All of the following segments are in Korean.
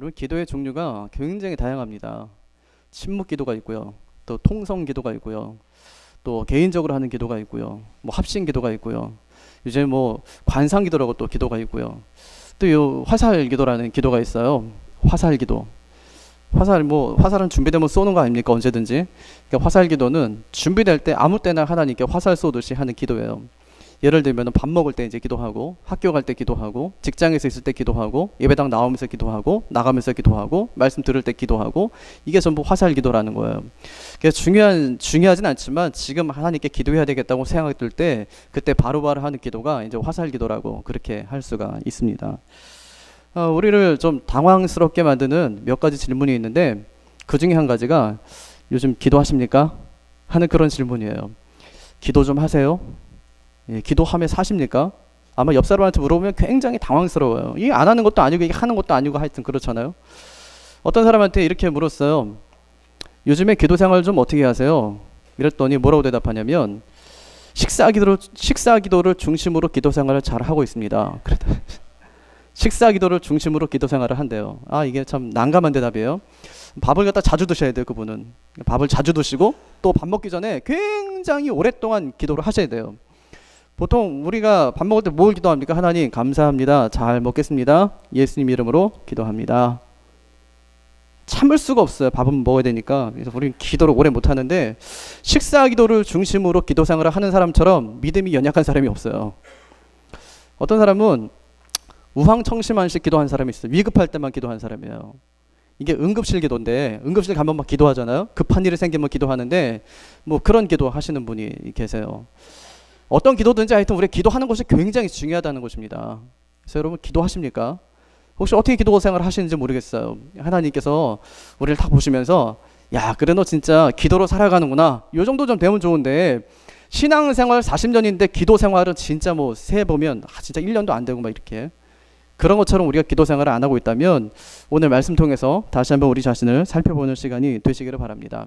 여러분, 기도의 종류가 굉장히 다양합니다. 침묵 기도가 있고요. 또 통성 기도가 있고요. 또 개인적으로 하는 기도가 있고요. 뭐 합심 기도가 있고요. 이제 뭐 관상 기도라고 또 기도가 있고요. 또 요 화살 기도라는 기도가 있어요. 화살 기도. 화살은 준비되면 쏘는 거 아닙니까? 언제든지. 그러니까 화살 기도는 준비될 때 아무 때나 하나님께 화살 쏘듯이 하는 기도예요. 예를 들면 밥 먹을 때 이제 기도하고, 학교 갈 때 기도하고, 직장에서 있을 때 기도하고, 예배당 나오면서 기도하고, 나가면서 기도하고, 말씀 들을 때 기도하고, 이게 전부 화살 기도라는 거예요. 그래서 중요하진 않지만 지금 하나님께 기도해야 되겠다고 생각이 들 때 그때 바로바로 하는 기도가 이제 화살 기도라고 그렇게 할 수가 있습니다. 우리를 좀 당황스럽게 만드는 몇 가지 질문이 있는데 그 중에 한 가지가 요즘 기도하십니까? 하는 그런 질문이에요. 기도 좀 하세요? 예, 기도하며 사십니까? 아마 옆 사람한테 물어보면 굉장히 당황스러워요. 이게 안 하는 것도 아니고 이게 하는 것도 아니고 하여튼 그렇잖아요. 어떤 사람한테 이렇게 물었어요. 요즘에 기도 생활 좀 어떻게 하세요? 이랬더니 뭐라고 대답하냐면 식사 기도를 중심으로 기도 생활을 잘 하고 있습니다. 식사 기도를 중심으로 기도 생활을 한대요. 이게 참 난감한 대답이에요. 밥을 갖다 자주 드셔야 돼요. 그분은 밥을 자주 드시고 또 밥 먹기 전에 굉장히 오랫동안 기도를 하셔야 돼요. 보통 우리가 밥 먹을 때 뭘 기도합니까? 하나님 감사합니다. 잘 먹겠습니다. 예수님 이름으로 기도합니다. 참을 수가 없어요. 밥은 먹어야 되니까. 그래서 우리는 기도를 오래 못 하는데 식사 기도를 중심으로 기도 생활을 하는 사람처럼 믿음이 연약한 사람이 없어요. 어떤 사람은 우황청심환식 기도한 사람이 있어요. 위급할 때만 기도한 사람이에요. 이게 응급실 기도인데 응급실 가면 막 기도하잖아요. 급한 일이 생기면 기도하는데 뭐 그런 기도 하시는 분이 계세요. 어떤 기도든지 하여튼 우리 기도하는 것이 굉장히 중요하다는 것입니다. 그래서 여러분 기도하십니까? 혹시 어떻게 기도 생활을 하시는지 모르겠어요. 하나님께서 우리를 딱 보시면서 야 그래 너 진짜 기도로 살아가는구나. 요 정도 좀 되면 좋은데 신앙생활 40년인데 기도 생활은 진짜 뭐 세보면 진짜 1년도 안 되고 막 이렇게 그런 것처럼 우리가 기도 생활을 안 하고 있다면 오늘 말씀 통해서 다시 한번 우리 자신을 살펴보는 시간이 되시기를 바랍니다.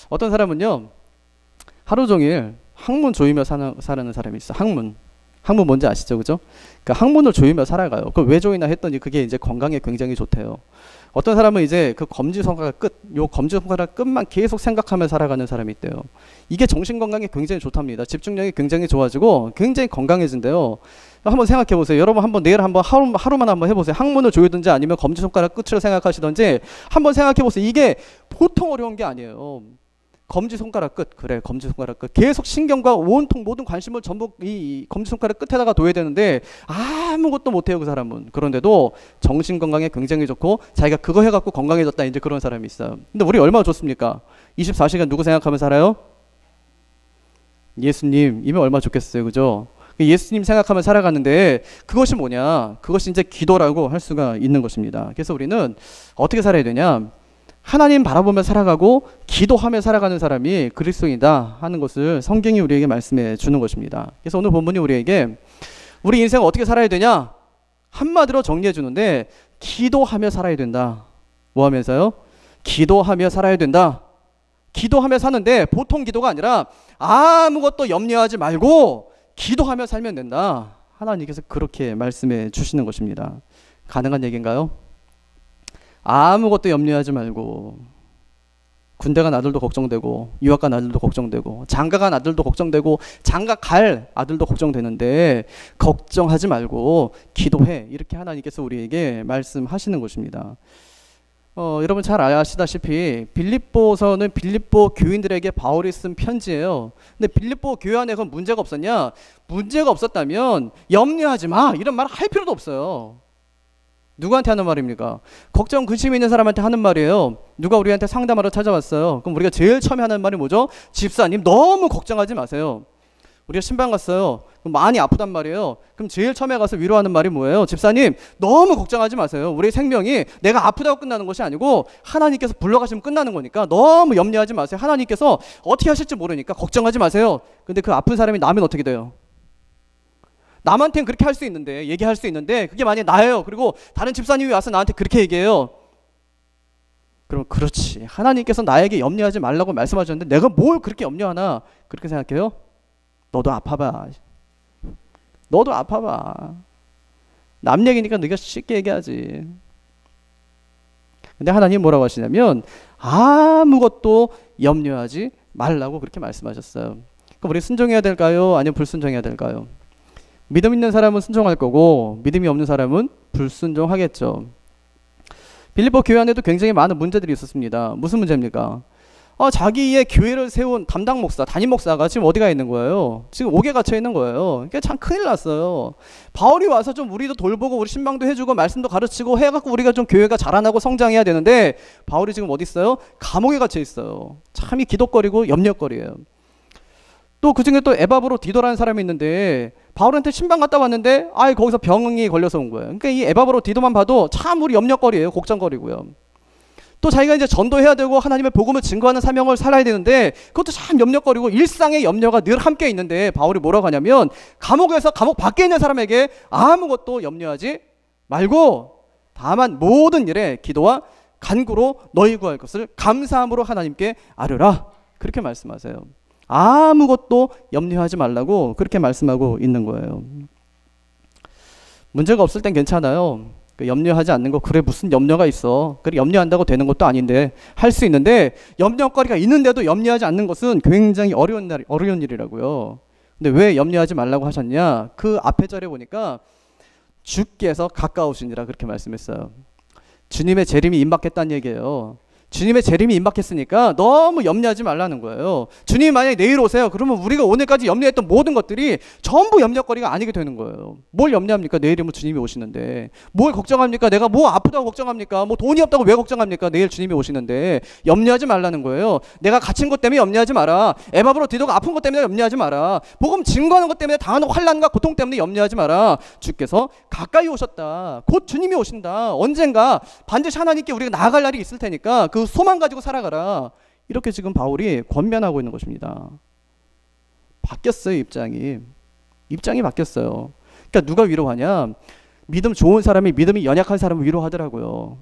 어떤 사람은요 하루 종일 항문 조이며 사는 사람이 있어. 항문 뭔지 아시죠? 그죠? 그러니까 항문을 조이며 살아가요. 그걸 왜 조이나 했더니 그게 이제 건강에 굉장히 좋대요. 어떤 사람은 이제 그 검지손가락 요 검지손가락 끝만 계속 생각하며 살아가는 사람이 있대요. 이게 정신건강에 굉장히 좋답니다. 집중력이 굉장히 좋아지고 굉장히 건강해진대요. 한번 생각해 보세요. 여러분 한번 내일 한번 하루만 한번 해보세요. 항문을 조이든지 아니면 검지손가락 끝을 생각하시든지 한번 생각해 보세요. 이게 보통 어려운 게 아니에요. 검지손가락 끝, 그래 검지손가락 끝 계속 신경과 온통 모든 관심을 전부 이 검지손가락 끝에다가 둬야 되는데 아무것도 못해요 그 사람은. 그런데도 정신건강에 굉장히 좋고 자기가 그거 해갖고 건강해졌다 이제 그런 사람이 있어요. 근데 우리 얼마나 좋습니까? 24시간 누구 생각하며 살아요? 예수님 이면 얼마나 좋겠어요. 그죠? 예수님 생각하며 살아가는데 그것이 뭐냐? 그것이 이제 기도라고 할 수가 있는 것입니다. 그래서 우리는 어떻게 살아야 되냐? 하나님 바라보며 살아가고 기도하며 살아가는 사람이 그리스도인이다 하는 것을 성경이 우리에게 말씀해 주는 것입니다. 그래서 오늘 본문이 우리에게 우리 인생 어떻게 살아야 되냐? 한마디로 정리해 주는데 기도하며 살아야 된다. 뭐 하면서요? 기도하며 살아야 된다. 기도하며 사는데 보통 기도가 아니라 아무것도 염려하지 말고 기도하며 살면 된다. 하나님께서 그렇게 말씀해 주시는 것입니다. 가능한 얘기인가요? 아무것도 염려하지 말고 군대 간 아들도 걱정되고 유학 간 아들도 걱정되고 장가 간 아들도 걱정되고 장가 갈 아들도 걱정되는데 걱정하지 말고 기도해. 이렇게 하나님께서 우리에게 말씀하시는 것입니다. 여러분 잘 아시다시피 빌립보서는 빌립보 교인들에게 바울이 쓴 편지예요. 근데 빌립보 교회 안에 그건 문제가 없었냐? 문제가 없었다면 염려하지 마 이런 말 할 필요도 없어요. 누구한테 하는 말입니까? 걱정 근심이 있는 사람한테 하는 말이에요. 누가 우리한테 상담하러 찾아왔어요. 그럼 우리가 제일 처음에 하는 말이 뭐죠? 집사님 너무 걱정하지 마세요. 우리가 신방 갔어요. 그럼 많이 아프단 말이에요. 그럼 제일 처음에 가서 위로하는 말이 뭐예요? 집사님 너무 걱정하지 마세요. 우리 생명이 내가 아프다고 끝나는 것이 아니고 하나님께서 불러가시면 끝나는 거니까 너무 염려하지 마세요. 하나님께서 어떻게 하실지 모르니까 걱정하지 마세요. 근데 그 아픈 사람이 나면 어떻게 돼요? 남한테는 그렇게 할 수 있는데 얘기할 수 있는데 그게 만약에 나예요. 그리고 다른 집사님이 와서 나한테 그렇게 얘기해요. 그럼 그렇지. 하나님께서 나에게 염려하지 말라고 말씀하셨는데 내가 뭘 그렇게 염려하나 그렇게 생각해요? 너도 아파봐. 너도 아파봐. 남 얘기니까 네가 쉽게 얘기하지. 근데 하나님 뭐라고 하시냐면 아무것도 염려하지 말라고 그렇게 말씀하셨어요. 그럼 우리 순종해야 될까요? 아니면 불순종해야 될까요? 믿음 있는 사람은 순종할 거고 믿음이 없는 사람은 불순종하겠죠. 빌립보 교회 안에도 굉장히 많은 문제들이 있었습니다. 무슨 문제입니까? 자기의 교회를 세운 담당 목사, 담임 목사가 지금 어디가 있는 거예요? 지금 옥에 갇혀 있는 거예요. 그러니까 참 큰일 났어요. 바울이 와서 좀 우리도 돌보고 우리 신방도 해주고 말씀도 가르치고 해갖고 우리가 좀 교회가 자라나고 성장해야 되는데 바울이 지금 어디 있어요? 감옥에 갇혀 있어요. 참이 기독거리고 염려거리예요. 또 그중에 또 에바브로 디도라는 사람이 있는데 바울한테 신방 갔다 왔는데 거기서 병이 걸려서 온 거예요. 그러니까 이 에바브로 디도만 봐도 참 우리 염려거리예요. 걱정거리고요. 또 자기가 이제 전도해야 되고 하나님의 복음을 증거하는 사명을 살아야 되는데 그것도 참 염려거리고 일상의 염려가 늘 함께 있는데 바울이 뭐라고 하냐면 감옥에서 감옥 밖에 있는 사람에게 아무것도 염려하지 말고 다만 모든 일에 기도와 간구로 너희 구할 것을 감사함으로 하나님께 아뢰라. 그렇게 말씀하세요. 아무것도 염려하지 말라고 그렇게 말씀하고 있는 거예요. 문제가 없을 땐 괜찮아요. 염려하지 않는 거 그래 무슨 염려가 있어. 그래 염려한다고 되는 것도 아닌데 할 수 있는데 염려거리가 있는데도 염려하지 않는 것은 굉장히 어려운 일이라고요. 근데 왜 염려하지 말라고 하셨냐? 그 앞에 절에 보니까 주께서 가까우시니라 그렇게 말씀했어요. 주님의 재림이 임박했다는 얘기예요. 주님의 재림이 임박했으니까 너무 염려하지 말라는 거예요. 주님이 만약에 내일 오세요. 그러면 우리가 오늘까지 염려했던 모든 것들이 전부 염려거리가 아니게 되는 거예요. 뭘 염려합니까? 내일이면 주님이 오시는데. 뭘 걱정합니까? 내가 뭐 아프다고 걱정합니까? 뭐 돈이 없다고 왜 걱정합니까? 내일 주님이 오시는데. 염려하지 말라는 거예요. 내가 갇힌 것 때문에 염려하지 마라. 에바브로 디도가 아픈 것 때문에 염려하지 마라. 복음 증거하는 것 때문에 당하는 환난과 고통 때문에 염려하지 마라. 주께서 가까이 오셨다. 곧 주님이 오신다. 언젠가 반드시 하나님께 우리가 나아갈 날이 있을 테니까 그 소망 가지고 살아가라. 이렇게 지금 바울이 권면하고 있는 것입니다. 바뀌었어요. 입장이 바뀌었어요. 그러니까 누가 위로하냐? 믿음 좋은 사람이 믿음이 연약한 사람을 위로하더라고요.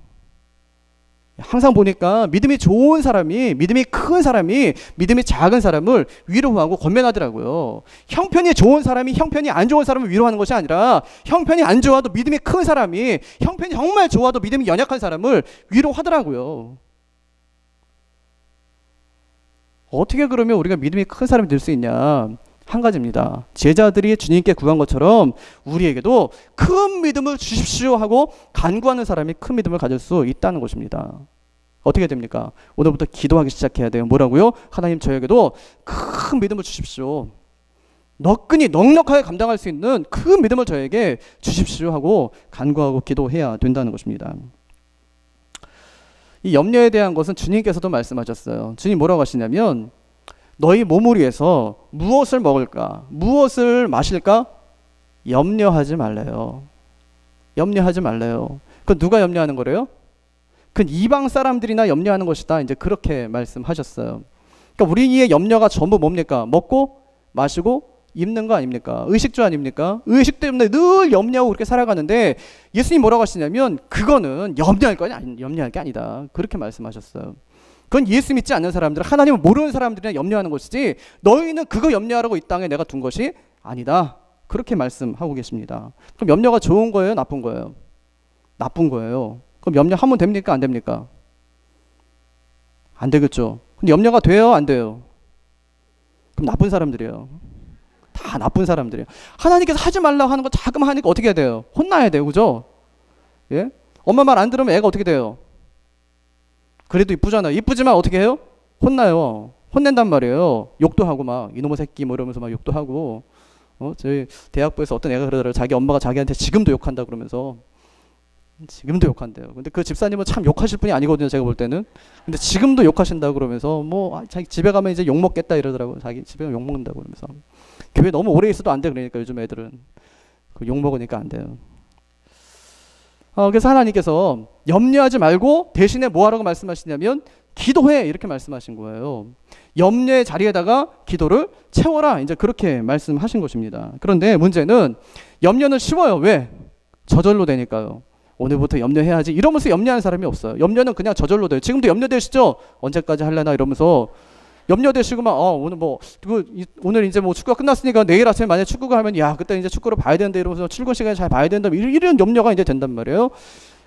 항상 보니까 믿음이 좋은 사람이 믿음이 큰 사람이 믿음이 작은 사람을 위로하고 권면하더라고요. 형편이 좋은 사람이 형편이 안 좋은 사람을 위로하는 것이 아니라 형편이 안 좋아도 믿음이 큰 사람이 형편이 정말 좋아도 믿음이 연약한 사람을 위로하더라고요. 어떻게 그러면 우리가 믿음이 큰 사람이 될 수 있냐? 한 가지입니다. 제자들이 주님께 구한 것처럼 우리에게도 큰 믿음을 주십시오 하고 간구하는 사람이 큰 믿음을 가질 수 있다는 것입니다. 어떻게 됩니까? 오늘부터 기도하기 시작해야 돼요. 뭐라고요? 하나님 저에게도 큰 믿음을 주십시오. 넉넉하게 감당할 수 있는 큰 믿음을 저에게 주십시오 하고 간구하고 기도해야 된다는 것입니다. 이 염려에 대한 것은 주님께서도 말씀하셨어요. 주님 뭐라고 하시냐면 너희 몸을 위해서 무엇을 먹을까? 무엇을 마실까? 염려하지 말래요. 염려하지 말래요. 그건 누가 염려하는 거래요? 그건 이방 사람들이나 염려하는 것이다. 이제 그렇게 말씀하셨어요. 그러니까 우리의 염려가 전부 뭡니까? 먹고 마시고 입는 거 아닙니까? 의식주 아닙니까? 의식 때문에 늘 염려하고 그렇게 살아가는데 예수님 뭐라고 하시냐면 그거는 염려할 게 아니다. 그렇게 말씀하셨어요. 그건 예수 믿지 않는 사람들, 하나님을 모르는 사람들이나 염려하는 것이지 너희는 그거 염려하라고 이 땅에 내가 둔 것이 아니다. 그렇게 말씀하고 계십니다. 그럼 염려가 좋은 거예요? 나쁜 거예요? 나쁜 거예요. 그럼 염려하면 됩니까? 안 됩니까? 안 되겠죠. 근데 염려가 돼요? 안 돼요? 그럼 나쁜 사람들이에요. 다 나쁜 사람들이에요. 하나님께서 하지 말라고 하는 거 자꾸만 하니까 어떻게 해야 돼요? 혼나야 돼요. 그죠? 예? 엄마 말 안 들으면 애가 어떻게 돼요? 그래도 이쁘잖아요. 이쁘지만 어떻게 해요? 혼나요. 혼낸단 말이에요. 욕도 하고 막 이놈의 새끼 뭐 이러면서 막 욕도 하고 저희 대학부에서 어떤 애가 그러더라고요. 자기 엄마가 자기한테 지금도 욕한다 그러면서 지금도 욕한대요. 근데 그 집사님은 참 욕하실 분이 아니거든요. 제가 볼 때는. 근데 지금도 욕하신다고 그러면서 자기 집에 가면 이제 욕 먹겠다 이러더라고요. 자기 집에 가면 욕 먹는다고 그러면서. 교회 너무 오래 있어도 안 돼. 그러니까 요즘 애들은 욕 먹으니까 안 돼요. 그래서 하나님께서 염려하지 말고 대신에 뭐 하라고 말씀하시냐면 기도해 이렇게 말씀하신 거예요. 염려의 자리에다가 기도를 채워라 이제 그렇게 말씀하신 것입니다. 그런데 문제는 염려는 쉬워요. 왜? 저절로 되니까요. 오늘부터 염려해야지 이러면서 염려하는 사람이 없어요. 염려는 그냥 저절로 돼요. 지금도 염려되시죠? 언제까지 하려나 이러면서 염려되시고만 오늘 이제 뭐 축구가 끝났으니까 내일 아침에 만약에 축구가 하면 야 그때 이제 축구를 봐야 되는데 이러면서 출근 시간에 잘 봐야 된다 이런 염려가 이제 된단 말이에요.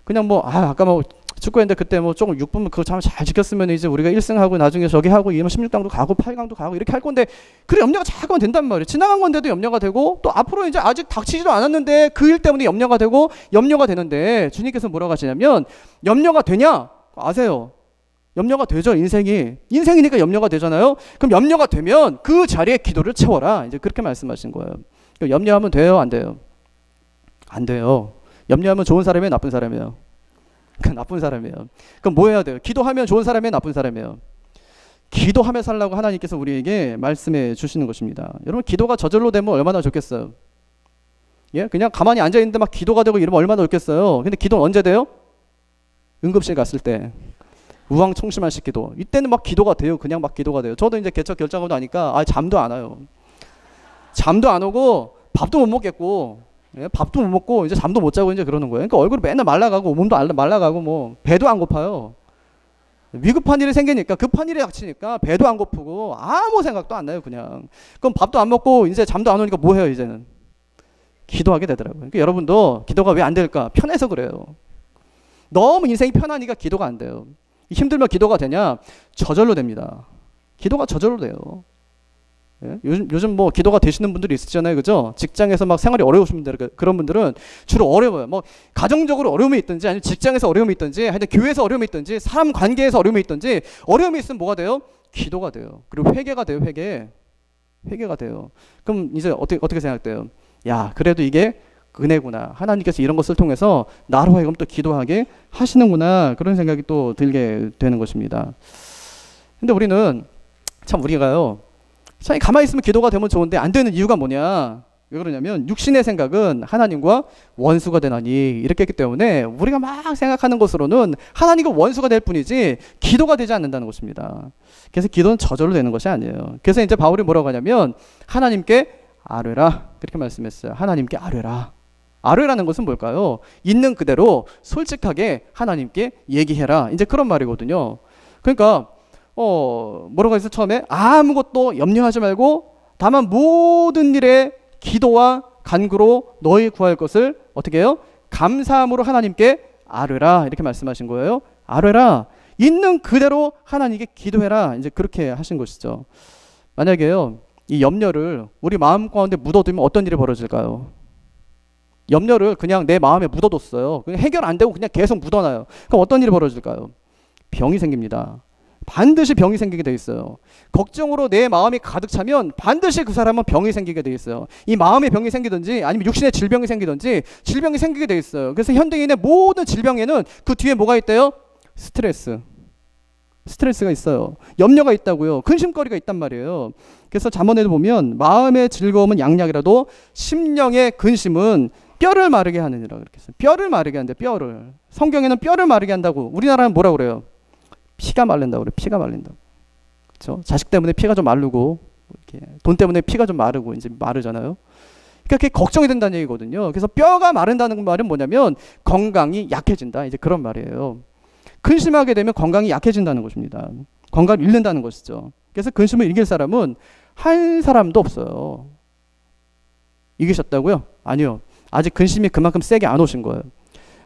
그냥 아까 축구했는데 그때 뭐 조금 6분 그거 잘 지켰으면 이제 우리가 1승하고 나중에 저기 하고 16강도 가고 8강도 가고 이렇게 할 건데 그래 염려가 자꾸만 된단 말이에요. 지나간 건데도 염려가 되고 또 앞으로 이제 아직 닥치지도 않았는데 그 일 때문에 염려가 되고 염려가 되는데 주님께서 뭐라고 하시냐면 염려가 되냐? 아세요. 염려가 되죠. 인생이니까 염려가 되잖아요. 그럼 염려가 되면 그 자리에 기도를 채워라. 이제 그렇게 말씀하신 거예요. 염려하면 돼요? 안 돼요? 안 돼요. 염려하면 좋은 사람이에요? 나쁜 사람이에요? 나쁜 사람이에요. 그럼 뭐 해야 돼요? 기도하면 좋은 사람이에요? 나쁜 사람이에요? 기도하며 살라고 하나님께서 우리에게 말씀해 주시는 것입니다. 여러분 기도가 저절로 되면 얼마나 좋겠어요? 예? 그냥 가만히 앉아있는데 막 기도가 되고 이러면 얼마나 좋겠어요? 근데 기도는 언제 돼요? 응급실 갔을 때 우황청심환식 기도. 이때는 막 기도가 돼요. 그냥 막 기도가 돼요. 저도 이제 개척 결정하고 나니까 잠도 안 와요. 잠도 안 오고 밥도 못 먹겠고 예? 밥도 못 먹고 이제 잠도 못 자고 이제 그러는 거예요. 그러니까 얼굴이 맨날 말라가고 몸도 말라가고 뭐 배도 안 고파요. 위급한 일이 생기니까 급한 일이 닥치니까 배도 안 고프고 아무 생각도 안 나요. 그냥. 그럼 밥도 안 먹고 이제 잠도 안 오니까 뭐 해요 이제는? 기도하게 되더라고요. 그러니까 여러분도 기도가 왜 안 될까? 편해서 그래요. 너무 인생이 편하니까 기도가 안 돼요. 힘들면 기도가 되냐? 저절로 됩니다. 기도가 저절로 돼요. 예? 요즘 뭐 기도가 되시는 분들이 있으시잖아요. 그죠? 직장에서 막 생활이 어려우신 분들, 그런 분들은 주로 어려워요. 뭐 가정적으로 어려움이 있든지 아니면 직장에서 어려움이 있든지 하여튼 교회에서 어려움이 있든지 사람 관계에서 어려움이 있든지 어려움이 있으면 뭐가 돼요? 기도가 돼요. 그리고 회개가 돼요. 회개가 돼요. 그럼 이제 어떻게 생각돼요? 야, 그래도 이게 은혜구나. 하나님께서 이런 것을 통해서 나로 하여금 또 기도하게 하시는구나. 그런 생각이 또 들게 되는 것입니다. 근데 우리는 참 우리가요. 참 가만히 있으면 기도가 되면 좋은데 안 되는 이유가 뭐냐? 왜 그러냐면 육신의 생각은 하나님과 원수가 되나니 이렇게 했기 때문에 우리가 막 생각하는 것으로는 하나님과 원수가 될 뿐이지 기도가 되지 않는다는 것입니다. 그래서 기도는 저절로 되는 것이 아니에요. 그래서 이제 바울이 뭐라고 하냐면 하나님께 아뢰라 그렇게 말씀했어요. 하나님께 아뢰라. 아뢰라는 것은 뭘까요? 있는 그대로 솔직하게 하나님께 얘기해라. 이제 그런 말이거든요. 그러니까 뭐라고 해서 처음에 아무것도 염려하지 말고 다만 모든 일에 기도와 간구로 너희 구할 것을 어떻게 해요? 감사함으로 하나님께 아뢰라 이렇게 말씀하신 거예요. 아뢰라. 있는 그대로 하나님께 기도해라. 이제 그렇게 하신 것이죠. 만약에요. 이 염려를 우리 마음 가운데 묻어두면 어떤 일이 벌어질까요? 염려를 그냥 내 마음에 묻어뒀어요. 그냥 해결 안 되고 그냥 계속 묻어놔요. 그럼 어떤 일이 벌어질까요? 병이 생깁니다. 반드시 병이 생기게 돼 있어요. 걱정으로 내 마음이 가득 차면 반드시 그 사람은 병이 생기게 돼 있어요. 이 마음의 병이 생기든지 아니면 육신의 질병이 생기든지 질병이 생기게 돼 있어요. 그래서 현대인의 모든 질병에는 그 뒤에 뭐가 있대요? 스트레스가 있어요. 염려가 있다고요. 근심거리가 있단 말이에요. 그래서 잠언에도 보면 마음의 즐거움은 양약이라도 심령의 근심은 뼈를 마르게 하느니라 그렇게 했어요. 뼈를 마르게 한대. 뼈를. 성경에는 뼈를 마르게 한다고. 우리나라는 뭐라고 그래요? 피가 마른다고 그래요. 피가 마른다고. 그렇죠? 자식 때문에 피가 좀 마르고 이렇게 돈 때문에 피가 좀 마르고 이제 마르잖아요. 그러니까 그게 걱정이 된다는 얘기거든요. 그래서 뼈가 마른다는 말은 뭐냐면 건강이 약해진다. 이제 그런 말이에요. 근심하게 되면 건강이 약해진다는 것입니다. 건강을 잃는다는 것이죠. 그래서 근심을 이길 사람은 한 사람도 없어요. 이기셨다고요? 아니요. 아직 근심이 그만큼 세게 안 오신 거예요.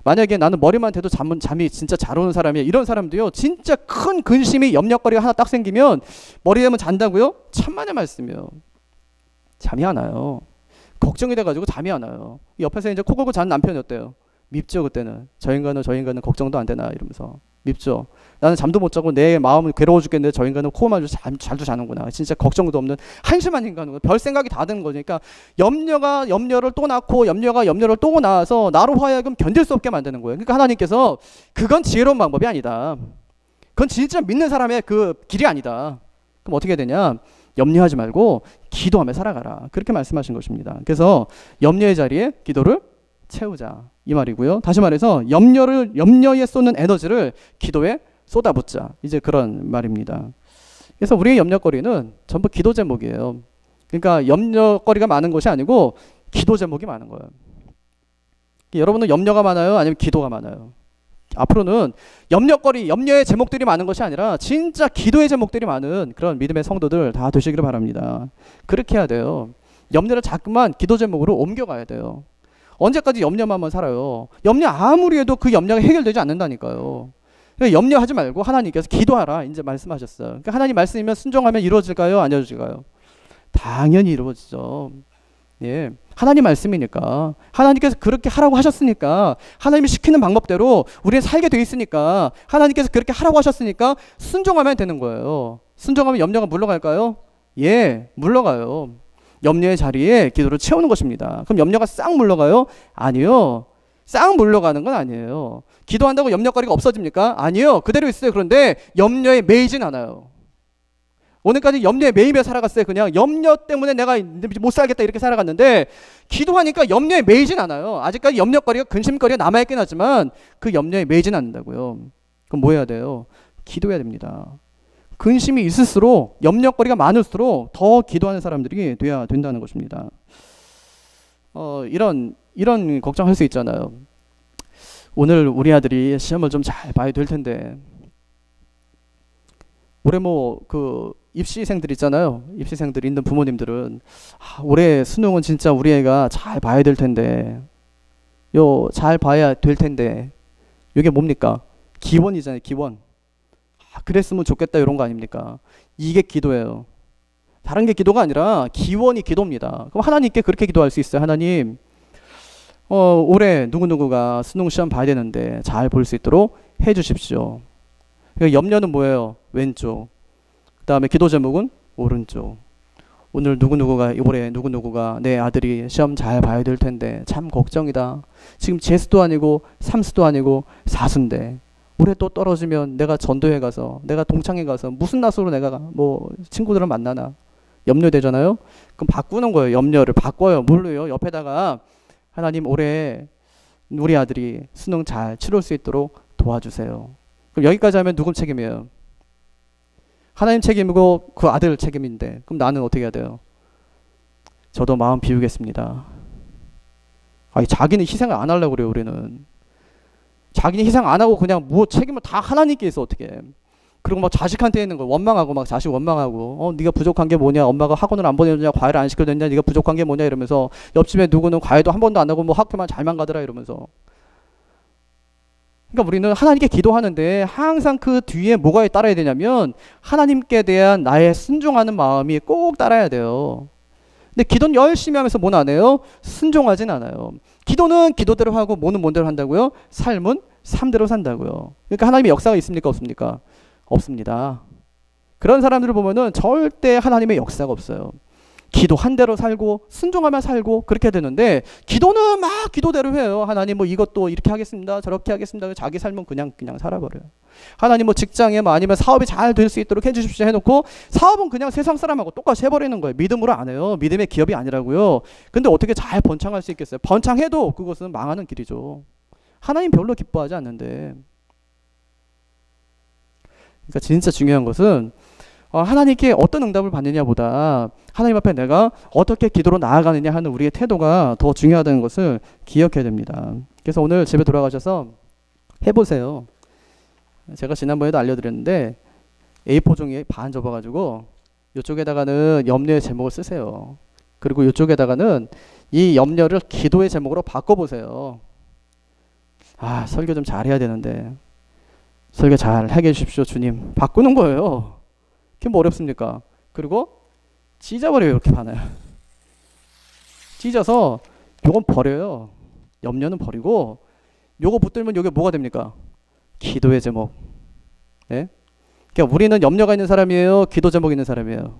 만약에 나는 머리만 대도 잠이 진짜 잘 오는 사람이에요. 이런 사람도요. 진짜 큰 근심이 염려거리가 하나 딱 생기면 머리 대면 잔다고요? 천만의 말씀이에요. 잠이 안 와요. 걱정이 돼가지고 잠이 안 와요. 옆에서 이제 코 골고 자는 남편이 어때요? 밉죠. 그때는 저 인간은 걱정도 안 되나 이러면서 밉죠. 나는 잠도 못 자고 내 마음은 괴로워 죽겠는데 저 인간은 코만 잘도 자는구나. 진짜 걱정도 없는 한심한 인간이고 별 생각이 다 드는 거니까 염려가 염려를 또 낳고 염려가 염려를 또 낳아서 나로 하여금 견딜 수 없게 만드는 거예요. 그러니까 하나님께서 그건 지혜로운 방법이 아니다. 그건 진짜 믿는 사람의 그 길이 아니다. 그럼 어떻게 되냐? 염려하지 말고 기도하며 살아가라. 그렇게 말씀하신 것입니다. 그래서 염려의 자리에 기도를 채우자 이 말이고요. 다시 말해서 염려에 쏟는 에너지를 기도에 쏟아붓자 이제 그런 말입니다. 그래서 우리의 염려거리는 전부 기도 제목이에요. 그러니까 염려거리가 많은 것이 아니고 기도 제목이 많은 거예요. 여러분은 염려가 많아요? 아니면 기도가 많아요? 앞으로는 염려의 제목들이 많은 것이 아니라 진짜 기도의 제목들이 많은 그런 믿음의 성도들 다 되시기를 바랍니다. 그렇게 해야 돼요. 염려를 자꾸만 기도 제목으로 옮겨가야 돼요. 언제까지 염려만 살아요? 염려 아무리 해도 그 염려가 해결되지 않는다니까요. 그러니까 염려하지 말고 하나님께서 기도하라 이제 말씀하셨어요. 그러니까 하나님 말씀이면 순종하면 이루어질까요? 안 이루어질까요? 당연히 이루어지죠. 예, 하나님 말씀이니까 하나님께서 그렇게 하라고 하셨으니까 하나님이 시키는 방법대로 우리는 살게 돼 있으니까 하나님께서 그렇게 하라고 하셨으니까 순종하면 되는 거예요. 순종하면 염려가 물러갈까요? 예, 물러가요. 염려의 자리에 기도를 채우는 것입니다. 그럼 염려가 싹 물러가요? 아니요. 싹 물러가는 건 아니에요. 기도한다고 염려거리가 없어집니까? 아니요. 그대로 있어요. 그런데 염려에 매이진 않아요. 오늘까지 염려에 매이며 살아갔어요. 그냥 염려 때문에 내가 못 살겠다 이렇게 살아갔는데 기도하니까 염려에 매이진 않아요. 아직까지 염려거리가 근심거리가 남아있긴 하지만 그 염려에 매이진 않는다고요. 그럼 뭐 해야 돼요? 기도해야 됩니다. 근심이 있을수록 염려거리가 많을수록 더 기도하는 사람들이 돼야 된다는 것입니다. 이런 걱정할 수 있잖아요. 오늘 우리 아들이 시험을 좀 잘 봐야 될 텐데 올해 입시생들 있잖아요. 입시생들 있는 부모님들은 올해 수능은 진짜 우리 애가 잘 봐야 될 텐데 잘 봐야 될 텐데 이게 뭡니까? 기원이잖아요. 기원. 그랬으면 좋겠다 이런 거 아닙니까? 이게 기도예요. 다른 게 기도가 아니라 기원이 기도입니다. 그럼 하나님께 그렇게 기도할 수 있어요. 하나님 올해 누구누구가 수능 시험 봐야 되는데 잘 볼 수 있도록 해 주십시오. 염려는 뭐예요? 왼쪽. 그 다음에 기도 제목은 오른쪽. 오늘 올해 누구누구가 내 아들이 시험 잘 봐야 될 텐데 참 걱정이다. 지금 재수도 아니고 삼수도 아니고 사수인데 올해 또 떨어지면 내가 전도회 가서 내가 동창회 가서 무슨 낯으로 내가 친구들을 만나나 염려되잖아요. 그럼 바꾸는 거예요. 염려를 바꿔요. 뭘로요? 옆에다가 하나님 올해 우리 아들이 수능 잘 치를 수 있도록 도와주세요. 그럼 여기까지 하면 누구 책임이에요? 하나님 책임이고 그 아들 책임인데 그럼 나는 어떻게 해야 돼요? 저도 마음 비우겠습니다. 자기는 희생을 안 하려고 그래요. 우리는 자기는 희생 안 하고 그냥 책임을 다 하나님께 있어. 어떻게 그리고 막 자식한테 있는 거 원망하고 막 자식 원망하고 네가 부족한 게 뭐냐, 엄마가 학원을 안 보내줬냐, 과외를 안 시켜줬냐, 네가 부족한 게 뭐냐 이러면서 옆집에 누구는 과외도 한 번도 안 하고 학교만 잘만 가더라 이러면서. 그러니까 우리는 하나님께 기도하는데 항상 그 뒤에 뭐가 따라야 되냐면 하나님께 대한 나의 순종하는 마음이 꼭 따라야 돼요. 근데 기도는 열심히 하면서 뭐는 안 해요? 순종하진 않아요. 기도는 기도대로 하고 뭐는 뭔대로 한다고요? 삶은 삶대로 산다고요. 그러니까 하나님의 역사가 있습니까? 없습니까? 없습니다. 그런 사람들을 보면은 절대 하나님의 역사가 없어요. 기도한 대로 살고 순종하며 살고 그렇게 되는데 기도는 막 기도대로 해요. 하나님 이것도 이렇게 하겠습니다. 저렇게 하겠습니다. 자기 삶은 그냥 살아버려요. 하나님 직장에 아니면 사업이 잘 될 수 있도록 해주십시오 해놓고 사업은 그냥 세상 사람하고 똑같이 해버리는 거예요. 믿음으로 안 해요. 믿음의 기업이 아니라고요. 근데 어떻게 잘 번창할 수 있겠어요? 번창해도 그것은 망하는 길이죠. 하나님 별로 기뻐하지 않는데. 그러니까 진짜 중요한 것은 하나님께 어떤 응답을 받느냐보다 하나님 앞에 내가 어떻게 기도로 나아가느냐 하는 우리의 태도가 더 중요하다는 것을 기억해야 됩니다. 그래서 오늘 집에 돌아가셔서 해보세요. 제가 지난번에도 알려드렸는데 A4 종이에 반 접어가지고 이쪽에다가는 염려의 제목을 쓰세요. 그리고 이쪽에다가는 이 염려를 기도의 제목으로 바꿔보세요. 설교 좀 잘해야 되는데 설교 잘 하게 해주십시오 주님. 바꾸는 거예요. 그게 뭐 어렵습니까? 그리고 찢어버려요. 이렇게 반을 찢어서 요건 버려요. 염려는 버리고 요거 붙들면 요게 뭐가 됩니까? 기도의 제목. 네? 그러니까 우리는 염려가 있는 사람이에요? 기도 제목 있는 사람이에요?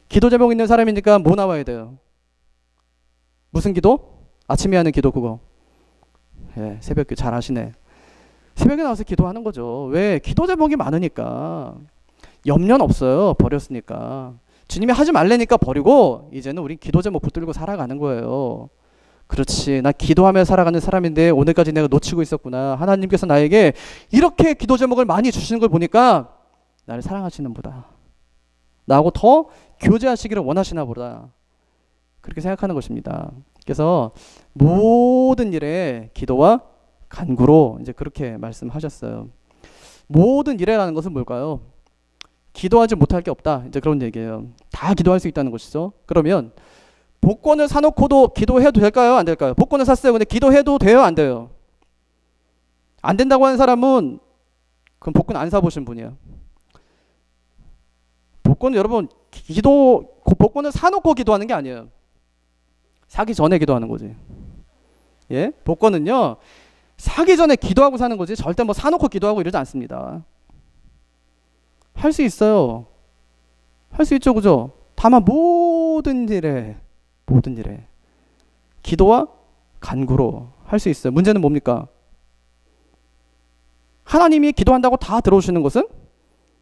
기도 제목 있는 사람이니까 뭐 나와야 돼요? 무슨 기도? 아침에 하는 기도 그거. 예, 새벽 잘 하시네. 새벽에 나와서 기도하는 거죠. 왜? 기도 제목이 많으니까. 염려는 없어요. 버렸으니까. 주님이 하지 말래니까 버리고 이제는 우리 기도 제목 붙들고 살아가는 거예요. 그렇지. 나 기도하며 살아가는 사람인데 오늘까지 내가 놓치고 있었구나. 하나님께서 나에게 이렇게 기도 제목을 많이 주시는 걸 보니까 나를 사랑하시는 보다. 나하고 더 교제하시기를 원하시나 보다. 그렇게 생각하는 것입니다. 그래서 모든 일에 기도와 간구로 이제 그렇게 말씀하셨어요. 모든 일이라는 것은 뭘까요? 기도하지 못할 게 없다. 이제 그런 얘기예요. 다 기도할 수 있다는 것이죠. 그러면 복권을 사놓고도 기도해도 될까요? 안 될까요? 복권을 샀어요. 근데 기도해도 돼요? 안 돼요? 안 된다고 하는 사람은 그럼 복권 안 사보신 분이야. 복권은 여러분 복권을 사놓고 기도하는 게 아니에요. 사기 전에 기도하는 거지. 예? 복권은요, 사기 전에 기도하고 사는 거지 절대 뭐 사놓고 기도하고 이러지 않습니다. 할 수 있어요. 할 수 있죠, 그죠? 다만 모든 일에 기도와 간구로 할 수 있어요. 문제는 뭡니까? 하나님이 기도한다고 다 들어오시는 것은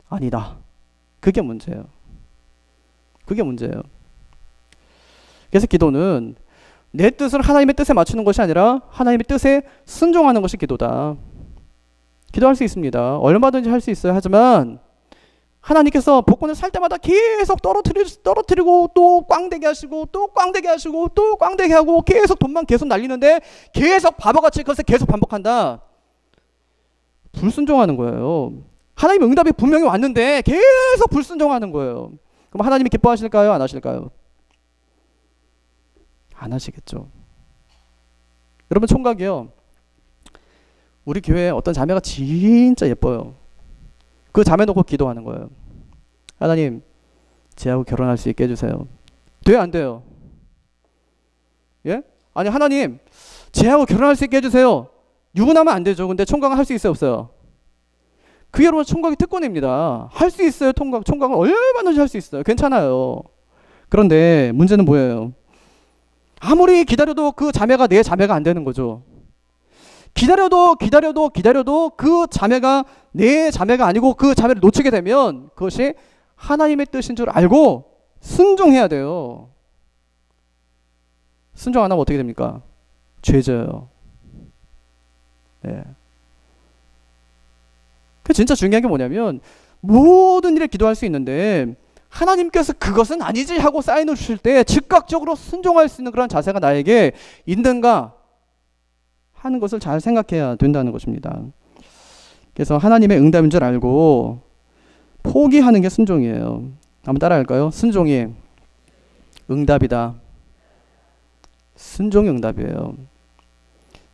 아니다. 그게 문제예요. 그게 문제예요. 그래서 기도는 내 뜻을 하나님의 뜻에 맞추는 것이 아니라 하나님의 뜻에 순종하는 것이 기도다. 기도할 수 있습니다. 얼마든지 할 수 있어요. 하지만 하나님께서 복권을 살 때마다 계속 떨어뜨리고 또 꽝되게 하시고 또 꽝되게 하시고 또 꽝되게 하고 계속 돈만 계속 날리는데 계속 바보같이 그것을 계속 반복한다. 불순종하는 거예요. 하나님의 응답이 분명히 왔는데 계속 불순종하는 거예요. 그럼 하나님이 기뻐하실까요? 안 하실까요? 안 하시겠죠. 여러분, 총각이요, 우리 교회에 어떤 자매가 진짜 예뻐요. 그 자매 놓고 기도하는 거예요. 하나님, 쟤하고 결혼할 수 있게 해주세요. 돼요, 안 돼요? 예? 아니, 하나님, 쟤하고 결혼할 수 있게 해주세요. 유부남은 안 되죠. 근데 총각은 할 수 있어요, 없어요? 그게 여러분 총각의 특권입니다. 할 수 있어요. 총각은 얼마든지 할 수 있어요. 괜찮아요. 그런데 문제는 뭐예요? 아무리 기다려도 그 자매가 내 자매가 안 되는 거죠. 기다려도 그 자매가 내 자매가 아니고 그 자매를 놓치게 되면 그것이 하나님의 뜻인 줄 알고 순종해야 돼요. 순종 안 하면 어떻게 됩니까? 죄져요. 네. 그 진짜 중요한 게 뭐냐면 모든 일에 기도할 수 있는데 하나님께서 그것은 아니지 하고 사인을 주실 때 즉각적으로 순종할 수 있는 그런 자세가 나에게 있는가 하는 것을 잘 생각해야 된다는 것입니다. 그래서 하나님의 응답인 줄 알고 포기하는 게 순종이에요. 한번 따라할까요? 순종이 응답이다. 순종이 응답이에요.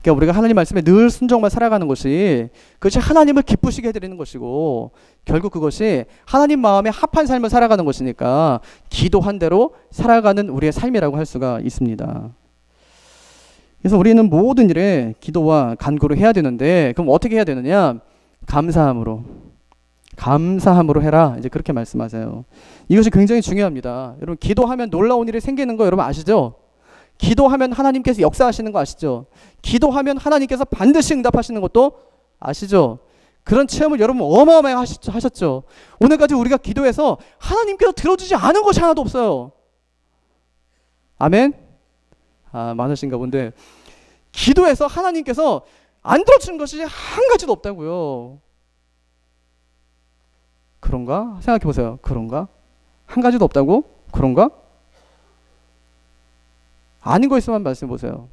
그러니까 우리가 하나님 말씀에 늘 순종만 살아가는 것이 그것이 하나님을 기쁘시게 해드리는 것이고 결국 그것이 하나님 마음에 합한 삶을 살아가는 것이니까 기도한 대로 살아가는 우리의 삶이라고 할 수가 있습니다. 그래서 우리는 모든 일에 기도와 간구를 해야 되는데 그럼 어떻게 해야 되느냐? 감사함으로 해라. 이제 그렇게 말씀하세요. 이것이 굉장히 중요합니다. 여러분, 기도하면 놀라운 일이 생기는 거 여러분 아시죠? 기도하면 하나님께서 역사하시는 거 아시죠? 기도하면 하나님께서 반드시 응답하시는 것도 아시죠? 그런 체험을 여러분 어마어마하게 하셨죠? 오늘까지 우리가 기도해서 하나님께서 들어주지 않은 것이 하나도 없어요. 아멘? 많으신가 본데 기도해서 하나님께서 안 들어주는 것이 한 가지도 없다고요. 그런가? 생각해 보세요. 그런가? 한 가지도 없다고? 그런가? 아닌 거 있으면 말씀해 보세요.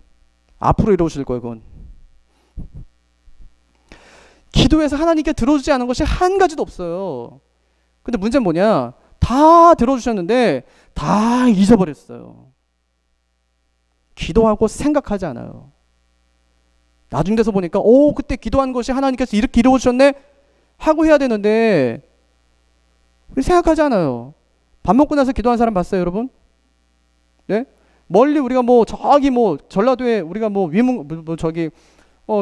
앞으로 이루어질 거예요, 그건. 기도해서 하나님께 들어주지 않은 것이 한 가지도 없어요. 근데 문제는 뭐냐? 다 들어주셨는데 다 잊어버렸어요. 기도하고 생각하지 않아요. 나중 돼서 보니까 그때 기도한 것이 하나님께서 이렇게 이루어주셨네 하고 해야 되는데 생각하지 않아요. 밥 먹고 나서 기도한 사람 봤어요, 여러분? 네? 멀리 우리가 저기 전라도에 우리가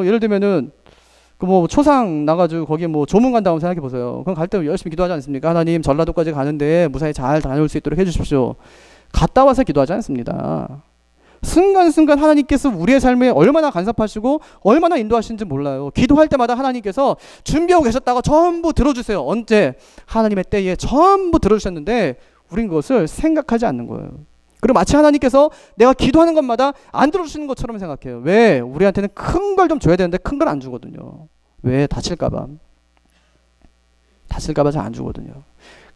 예를 들면은 초상 나가지고 거기 조문 간다고 생각해 보세요. 그럼 갈 때 열심히 기도하지 않습니까? 하나님, 전라도까지 가는데 무사히 잘 다녀올 수 있도록 해주십시오. 갔다 와서 기도하지 않습니다. 순간순간 하나님께서 우리의 삶에 얼마나 간섭하시고 얼마나 인도하시는지 몰라요. 기도할 때마다 하나님께서 준비하고 계셨다가 전부 들어주세요. 언제? 하나님의 때에 전부 들어주셨는데 우린 그것을 생각하지 않는 거예요. 그리고 마치 하나님께서 내가 기도하는 것마다 안 들어주시는 것처럼 생각해요. 왜? 우리한테는 큰 걸 좀 줘야 되는데 큰 걸 안 주거든요. 왜? 다칠까봐 잘 안 주거든요.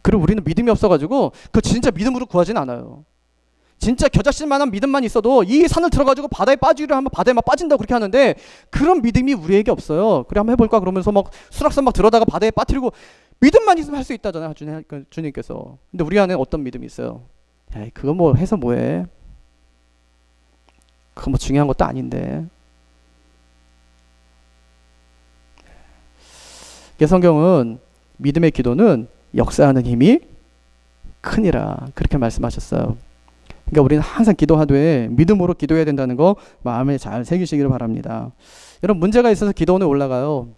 그리고 우리는 믿음이 없어가지고 그 진짜 믿음으로 구하진 않아요. 진짜 겨자씨만한 믿음만 있어도 이 산을 들어가지고 바다에 빠지기로 하면 바다에 막 빠진다고 그렇게 하는데 그런 믿음이 우리에게 없어요. 그래 한번 해볼까 그러면서 수락산 들어다가 바다에 빠뜨리고 믿음만 있으면 할 수 있다잖아요, 주님께서. 근데 우리 안에 어떤 믿음이 있어요? 야, 그거 해서 뭐해? 그거 중요한 것도 아닌데. 성경은 믿음의 기도는 역사하는 힘이 크니라 그렇게 말씀하셨어요. 그러니까 우리는 항상 기도하되 믿음으로 기도해야 된다는 거 마음에 잘 새기시기를 바랍니다. 여러분 문제가 있어서 기도원에 올라가요.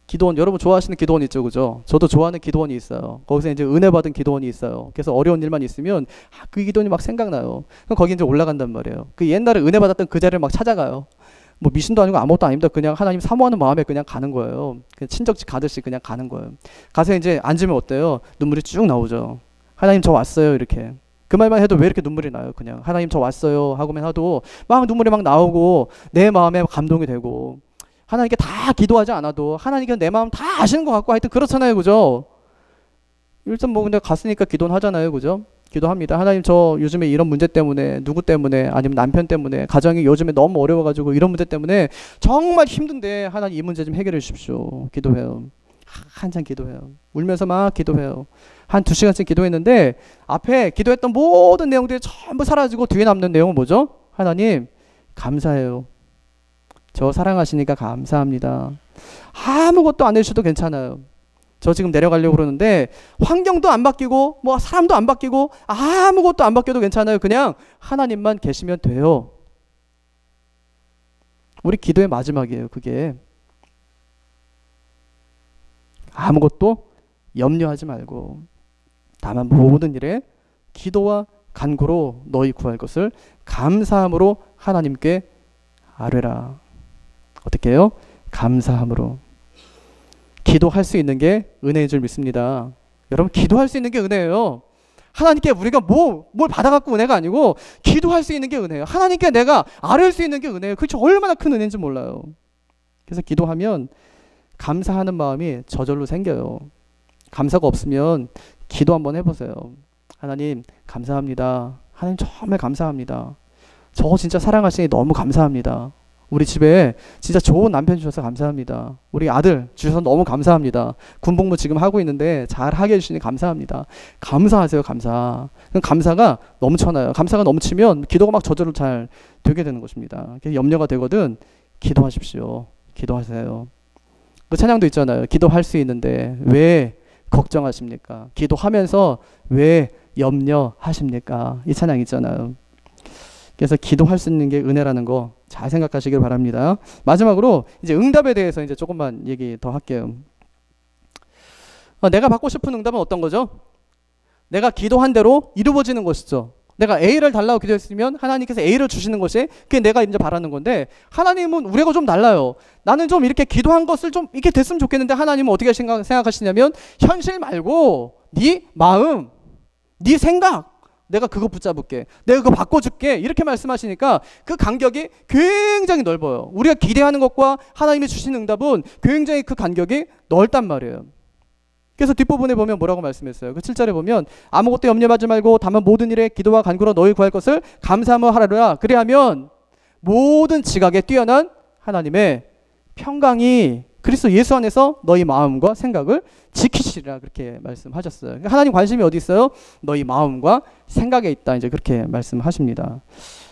기도원 여러분 좋아하시는 기도원 있죠, 그죠? 저도 좋아하는 기도원이 있어요. 거기서 이제 은혜 받은 기도원이 있어요. 그래서 어려운 일만 있으면 그 기도원이 막 생각나요. 그럼 거기 이제 올라간단 말이에요. 그 옛날에 은혜 받았던 그 자리를 막 찾아가요. 뭐 미신도 아니고 아무것도 아닙니다. 그냥 하나님 사모하는 마음에 그냥 가는 거예요. 그냥 친정집 가듯이 그냥 가는 거예요. 가서 이제 앉으면 어때요? 눈물이 쭉 나오죠. 하나님 저 왔어요 이렇게. 그 말만 해도 왜 이렇게 눈물이 나요? 그냥 하나님 저 왔어요 하고만 해도 막 눈물이 막 나오고 내 마음에 감동이 되고 하나님께 다 기도하지 않아도 하나님께 내 마음 다 아시는 것 같고 하여튼 그렇잖아요, 그죠? 일단 뭐 근데 갔으니까 기도는 하잖아요, 그죠? 기도합니다. 하나님 저 요즘에 이런 문제 때문에 누구 때문에 아니면 남편 때문에 가정이 요즘에 너무 어려워가지고 이런 문제 때문에 정말 힘든데 하나님 이 문제 좀 해결해 주십시오. 기도해요. 한참 기도해요. 울면서 막 기도해요. 한 2시간씩 기도했는데 앞에 기도했던 모든 내용들이 전부 사라지고 뒤에 남는 내용은 뭐죠? 하나님 감사해요. 저 사랑하시니까 감사합니다. 아무것도 안 해주셔도 괜찮아요. 저 지금 내려가려고 그러는데 환경도 안 바뀌고 뭐 사람도 안 바뀌고 아무것도 안 바뀌어도 괜찮아요. 그냥 하나님만 계시면 돼요. 우리 기도의 마지막이에요. 그게 아무것도 염려하지 말고 다만 모든 일에 기도와 간구로 너희 구할 것을 감사함으로 하나님께 아뢰라. 어떻게 해요? 감사함으로. 기도할 수 있는 게 은혜인 줄 믿습니다. 여러분 기도할 수 있는 게 은혜예요. 하나님께 우리가 뭘 받아갖고 은혜가 아니고 기도할 수 있는 게 은혜예요. 하나님께 내가 아뢰을 수 있는 게 은혜예요. 그게 얼마나 큰 은혜인지 몰라요. 그래서 기도하면 감사하는 마음이 저절로 생겨요. 감사가 없으면 기도 한번 해보세요. 하나님 감사합니다. 하나님 정말 감사합니다. 저 진짜 사랑하시니 너무 감사합니다. 우리 집에 진짜 좋은 남편 주셔서 감사합니다. 우리 아들 주셔서 너무 감사합니다. 군복무 지금 하고 있는데 잘 하게 해주시니 감사합니다. 감사하세요. 감사. 감사가 넘쳐나요. 감사가 넘치면 기도가 막 저절로 잘 되게 되는 것입니다. 염려가 되거든 기도하십시오. 기도하세요. 그 찬양도 있잖아요. 기도할 수 있는데 왜 걱정하십니까? 기도하면서 왜 염려하십니까? 이 찬양 있잖아요. 그래서 기도할 수 있는 게 은혜라는 거 잘 생각하시길 바랍니다. 마지막으로 이제 응답에 대해서 이제 조금만 얘기 더 할게요. 내가 받고 싶은 응답은 어떤 거죠? 내가 기도한 대로 이루어지는 것이죠. 내가 A를 달라고 기도했으면 하나님께서 A를 주시는 것이 그게 내가 이제 바라는 건데 하나님은 우리가 좀 달라요. 나는 좀 이렇게 기도한 것을 좀 이렇게 됐으면 좋겠는데 하나님은 어떻게 생각하시냐면 현실 말고 네 마음, 네 생각 내가 그거 붙잡을게. 내가 그거 바꿔줄게. 이렇게 말씀하시니까 그 간격이 굉장히 넓어요. 우리가 기대하는 것과 하나님이 주신 응답은 굉장히 그 간격이 넓단 말이에요. 그래서 뒷부분에 보면 뭐라고 말씀했어요? 그 7절에 보면 아무것도 염려하지 말고 다만 모든 일에 기도와 간구로 너희 구할 것을 감사하며 하라라. 그리하면 모든 지각에 뛰어난 하나님의 평강이 그리스도 예수 안에서 너희 마음과 생각을 지키시리라 그렇게 말씀하셨어요. 그러니까 하나님 관심이 어디 있어요? 너희 마음과 생각에 있다. 이제 그렇게 말씀하십니다.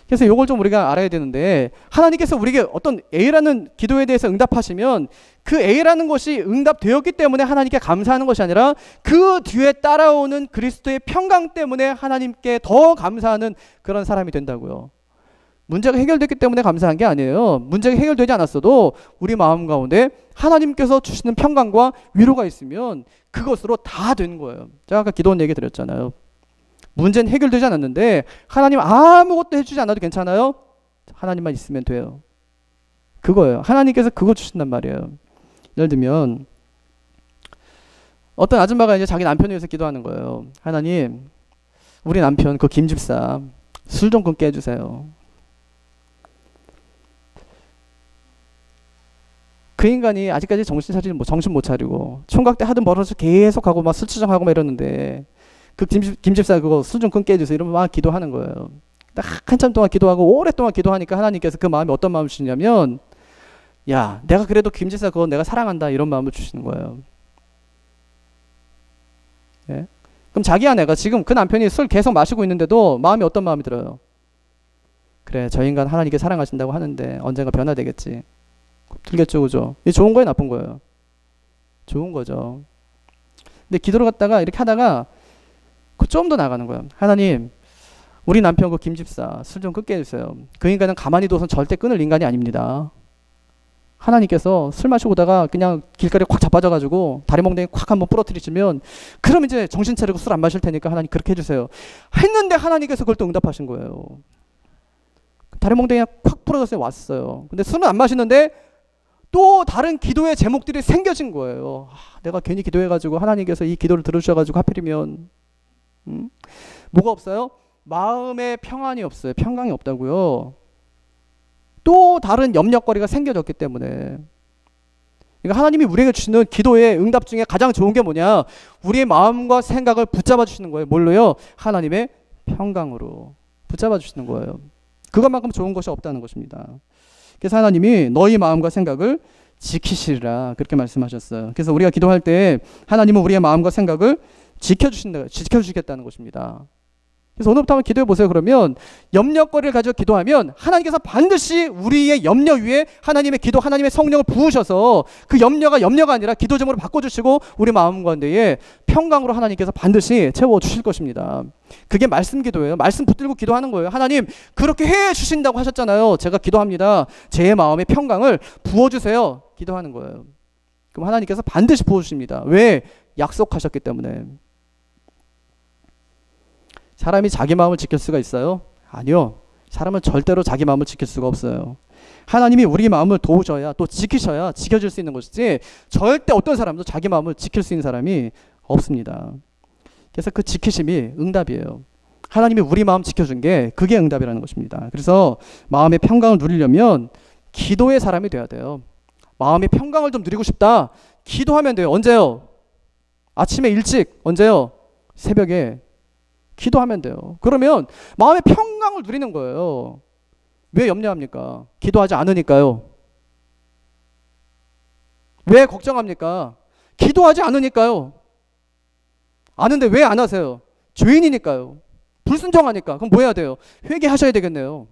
그래서 이걸 좀 우리가 알아야 되는데 하나님께서 우리에게 어떤 A라는 기도에 대해서 응답하시면 그 A라는 것이 응답되었기 때문에 하나님께 감사하는 것이 아니라 그 뒤에 따라오는 그리스도의 평강 때문에 하나님께 더 감사하는 그런 사람이 된다고요. 문제가 해결됐기 때문에 감사한 게 아니에요. 문제가 해결되지 않았어도 우리 마음 가운데 하나님께서 주시는 평강과 위로가 있으면 그것으로 다 된 거예요. 제가 아까 기도원 얘기 드렸잖아요. 문제는 해결되지 않았는데 하나님 아무것도 해주지 않아도 괜찮아요. 하나님만 있으면 돼요. 그거예요. 하나님께서 그거 주신단 말이에요. 예를 들면 어떤 아줌마가 이제 자기 남편을 위해서 기도하는 거예요. 하나님 우리 남편 그 김집사 술 좀 끊게 해주세요. 그 인간이 아직까지 정신 못 차리고 총각 때 하던 버릇을 계속하고 막 술 추정하고 막 이러는데 그 김집사 그거 술 좀 끊게 해주세요. 이러면 막 기도하는 거예요. 딱 한참 동안 기도하고 오랫동안 기도하니까 하나님께서 그 마음이 어떤 마음을 주시냐면 야 내가 그래도 김집사 그거 내가 사랑한다 이런 마음을 주시는 거예요. 예? 그럼 자기 아내가 지금 그 남편이 술 계속 마시고 있는데도 마음이 어떤 마음이 들어요? 그래 저 인간 하나님께 사랑하신다고 하는데 언젠가 변화되겠지. 들겠죠, 그죠? 이게 좋은 거예요, 나쁜 거예요? 좋은 거죠. 근데 기도를 갖다가 이렇게 하다가 좀 더 나가는 거예요. 하나님, 우리 남편 그 김집사 술 좀 끊게 해주세요. 그 인간은 가만히 둬선 절대 끊을 인간이 아닙니다. 하나님께서 술 마시고 오다가 그냥 길거리에 콱 자빠져가지고 다리 몽둥이 콱 한번 부러뜨리시면 그럼 이제 정신 차리고 술 안 마실 테니까 하나님 그렇게 해주세요. 했는데 하나님께서 그걸 또 응답하신 거예요. 다리 몽둥이가 콱 부러져서 왔어요. 근데 술은 안 마시는데 또 다른 기도의 제목들이 생겨진 거예요. 내가 괜히 기도해가지고 하나님께서 이 기도를 들어주셔가지고 하필이면 뭐가 없어요? 마음의 평안이 없어요. 평강이 없다고요. 또 다른 염려거리가 생겨졌기 때문에. 그러니까 하나님이 우리에게 주시는 기도의 응답 중에 가장 좋은 게 뭐냐? 우리의 마음과 생각을 붙잡아 주시는 거예요. 뭘로요? 하나님의 평강으로 붙잡아 주시는 거예요. 그것만큼 좋은 것이 없다는 것입니다. 그래서 하나님이 너희 마음과 생각을 지키시리라 그렇게 말씀하셨어요. 그래서 우리가 기도할 때 하나님은 우리의 마음과 생각을 지켜주시겠다는 것입니다. 그래서 오늘부터 한번 기도해 보세요. 그러면 염려거리를 가지고 기도하면 하나님께서 반드시 우리의 염려 위에 하나님의 기도, 하나님의 성령을 부으셔서 그 염려가 아니라 기도 제목으로 바꿔주시고 우리 마음 가운데에 평강으로 하나님께서 반드시 채워주실 것입니다. 그게 말씀 기도예요. 말씀 붙들고 기도하는 거예요. 하나님 그렇게 해주신다고 하셨잖아요. 제가 기도합니다. 제 마음의 평강을 부어주세요. 기도하는 거예요. 그럼 하나님께서 반드시 부어주십니다. 왜? 약속하셨기 때문에. 사람이 자기 마음을 지킬 수가 있어요? 아니요. 사람은 절대로 자기 마음을 지킬 수가 없어요. 하나님이 우리 마음을 도우셔야 또 지키셔야 지켜질 수 있는 것이지 절대 어떤 사람도 자기 마음을 지킬 수 있는 사람이 없습니다. 그래서 그 지키심이 응답이에요. 하나님이 우리 마음 지켜준 게 그게 응답이라는 것입니다. 그래서 마음의 평강을 누리려면 기도의 사람이 돼야 돼요. 마음의 평강을 좀 누리고 싶다. 기도하면 돼요. 언제요? 아침에 일찍. 언제요? 새벽에. 기도하면 돼요. 그러면 마음의 평강을 누리는 거예요. 왜 염려합니까? 기도하지 않으니까요. 왜 걱정합니까? 기도하지 않으니까요. 아는데 왜 안 하세요? 죄인이니까요. 불순종하니까. 그럼 뭐 해야 돼요? 회개하셔야 되겠네요.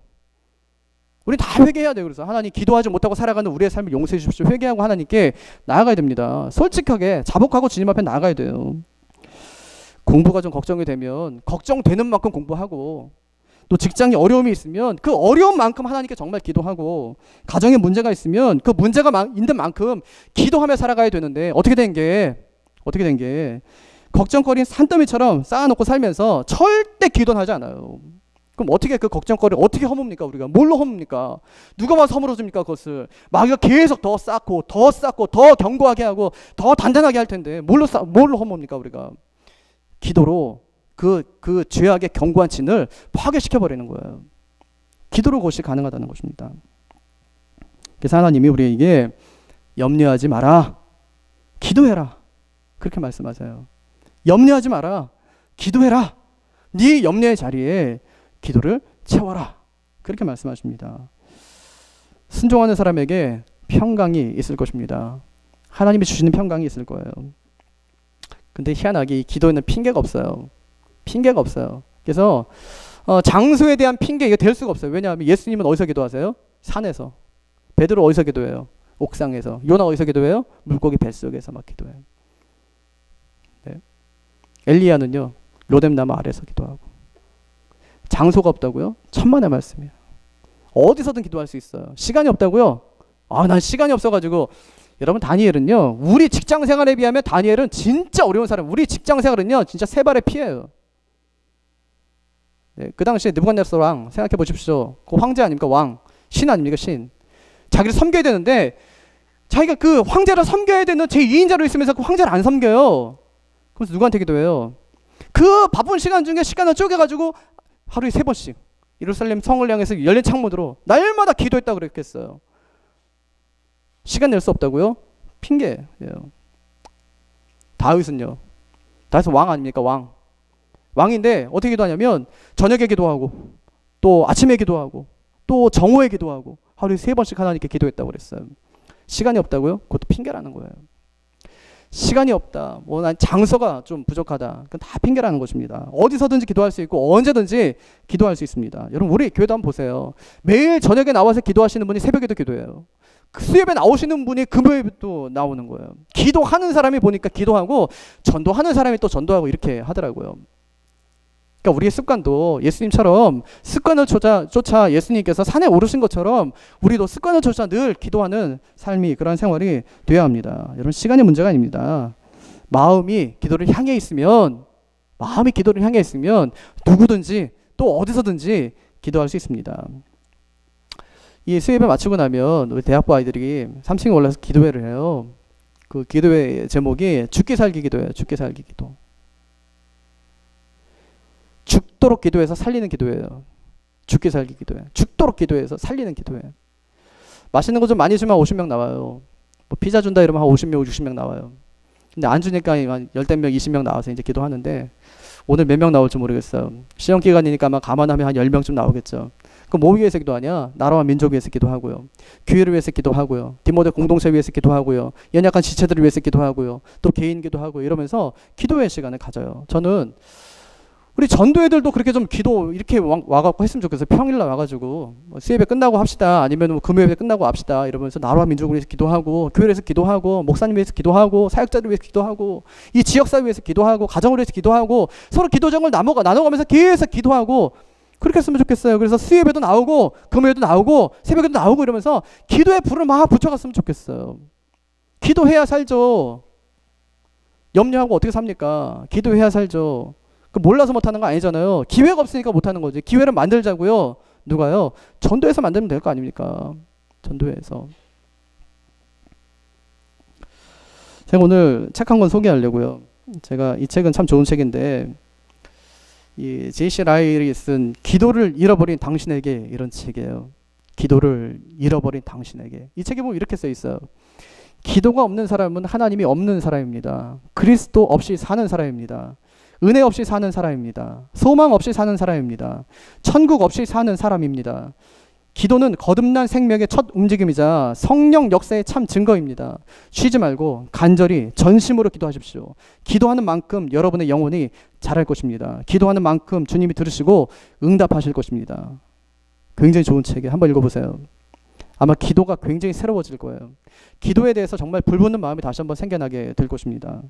우리 다 회개해야 돼요. 그래서 하나님 기도하지 못하고 살아가는 우리의 삶을 용서해 주십시오. 회개하고 하나님께 나아가야 됩니다. 솔직하게 자복하고 주님 앞에 나아가야 돼요. 공부가 좀 걱정이 되면 걱정되는 만큼 공부하고 또 직장에 어려움이 있으면 그 어려운 만큼 하나님께 정말 기도하고 가정에 문제가 있으면 그 문제가 있는 만큼 기도하며 살아가야 되는데 어떻게 된 게 걱정거리는 산더미처럼 쌓아놓고 살면서 절대 기도는 하지 않아요. 그럼 어떻게 그 걱정거리를 어떻게 허뭅니까? 우리가 뭘로 허뭅니까? 누가 와서 허물어줍니까? 그것을 마귀가 계속 더 쌓고 더 견고하게 하고 더 단단하게 할 텐데 뭘로 허뭅니까? 우리가 기도로 그 죄악의 견고한 진을 파괴시켜버리는 거예요. 기도로 그것이 가능하다는 것입니다. 그래서 하나님이 우리에게 염려하지 마라. 기도해라. 그렇게 말씀하세요. 염려하지 마라. 기도해라. 네 염려의 자리에 기도를 채워라. 그렇게 말씀하십니다. 순종하는 사람에게 평강이 있을 것입니다. 하나님이 주시는 평강이 있을 거예요. 근데 희한하게 이 기도에는 핑계가 없어요. 그래서 장소에 대한 핑계 이게 될 수가 없어요. 왜냐하면 예수님은 어디서 기도하세요? 산에서. 베드로 어디서 기도해요? 옥상에서. 요나 어디서 기도해요? 물고기 뱃속에서 막 기도해요. 네. 엘리야는요 로뎀나무 아래서 기도하고. 장소가 없다고요? 천만의 말씀이에요. 어디서든 기도할 수 있어요. 시간이 없다고요? 난 시간이 없어가지고. 여러분 다니엘은요 우리 직장 생활에 비하면 다니엘은 진짜 어려운 사람. 우리 직장 생활은요 진짜 세 발의 피해요. 네, 그 당시에 느부갓네살 왕 생각해 보십시오. 그 황제 아닙니까? 왕. 신 아닙니까? 신. 자기를 섬겨야 되는데 자기가 그 황제를 섬겨야 되는 제2인자로 있으면서 그 황제를 안 섬겨요. 그래서 누구한테 기도해요? 그 바쁜 시간 중에 시간을 쪼개가지고 하루에 3번씩 예루살렘 성을 향해서 열린 창문으로 날마다 기도했다고 그랬겠어요. 시간 낼 수 없다고요? 핑계예요. 다윗은요. 다윗은 왕 아닙니까? 왕인데 어떻게 기도하냐면 저녁에 기도하고 또 아침에 기도하고 또 정오에 기도하고 하루에 3번씩 하나님께 기도했다고 그랬어요. 시간이 없다고요? 그것도 핑계라는 거예요. 시간이 없다. 난 장소가 좀 부족하다. 그건 다 핑계라는 것입니다. 어디서든지 기도할 수 있고 언제든지 기도할 수 있습니다. 여러분 우리 교회도 한번 보세요. 매일 저녁에 나와서 기도하시는 분이 새벽에도 기도해요. 수협에 나오시는 분이 금요일에 또 나오는 거예요. 기도하는 사람이 보니까 기도하고 전도하는 사람이 또 전도하고 이렇게 하더라고요. 그러니까 우리의 습관도 예수님처럼 습관을 쫓아 예수님께서 산에 오르신 것처럼 우리도 습관을 쫓아 늘 기도하는 삶이, 그런 생활이 되어야 합니다. 여러분, 시간의 문제가 아닙니다. 마음이 기도를 향해 있으면 누구든지 또 어디서든지 기도할 수 있습니다. 이 수협을 마치고 나면 우리 대학부 아이들이 3층에 올라서 기도회를 해요. 그 기도회 제목이 죽기 살기 기도예요. 죽기 살기 기도. 죽도록 기도해서 살리는 기도예요. 죽기 살기 기도예요. 죽도록 기도해서 살리는 기도예요. 맛있는 거 좀 많이 주면 50명 나와요. 뭐 피자 준다 이러면 한 50명, 60명 나와요. 근데 안 주니까 한 10명, 20명 나와서 이제 기도하는데 오늘 몇 명 나올지 모르겠어요. 시험 기간이니까 아마 감안하면 한 10명쯤 나오겠죠. 그럼 뭐 위해서 기도하냐? 나라와 민족 위해서 기도하고요. 교회를 위해서 기도하고요. 디모데 공동체 위해서 기도하고요. 연약한 지체들을 위해서 기도하고요. 또 개인 기도하고 이러면서 기도의 시간을 가져요. 저는 우리 전도애들도 그렇게 좀 기도 이렇게 와갖고 했으면 좋겠어요. 평일날 와가지고 수예배 끝나고 합시다. 아니면 뭐 금요예배 끝나고 합시다. 이러면서 나라와 민족을 위해서 기도하고, 교회를 위해서 기도하고, 목사님 위해서 기도하고, 사역자를 위해서 기도하고, 이 지역사회 위해서 기도하고, 가정을 위해서 기도하고, 서로 기도정을 나눠가면서 계속 기도하고, 그렇게 했으면 좋겠어요. 그래서 수예배도 나오고, 금요예배도 나오고, 새벽에도 나오고 이러면서 기도의 불을 막 붙여갔으면 좋겠어요. 기도해야 살죠. 염려하고 어떻게 삽니까? 기도해야 살죠. 몰라서 못하는 거 아니잖아요. 기회가 없으니까 못하는 거지. 기회를 만들자고요. 누가요? 전도해서 만들면 될 거 아닙니까? 전도해서. 제가 오늘 책 한 권 소개하려고요. 제가 이 책은 참 좋은 책인데, 이 제이씨 라일이 쓴 기도를 잃어버린 당신에게, 이런 책이에요. 기도를 잃어버린 당신에게. 이 책에 보면 이렇게 써 있어요. 기도가 없는 사람은 하나님이 없는 사람입니다. 그리스도 없이 사는 사람입니다. 은혜 없이 사는 사람입니다. 소망 없이 사는 사람입니다. 천국 없이 사는 사람입니다. 기도는 거듭난 생명의 첫 움직임이자 성령 역사의 참 증거입니다. 쉬지 말고 간절히 전심으로 기도하십시오. 기도하는 만큼 여러분의 영혼이 자랄 것입니다. 기도하는 만큼 주님이 들으시고 응답하실 것입니다. 굉장히 좋은 책이에요. 한번 읽어보세요. 아마 기도가 굉장히 새로워질 거예요. 기도에 대해서 정말 불붙는 마음이 다시 한번 생겨나게 될 것입니다.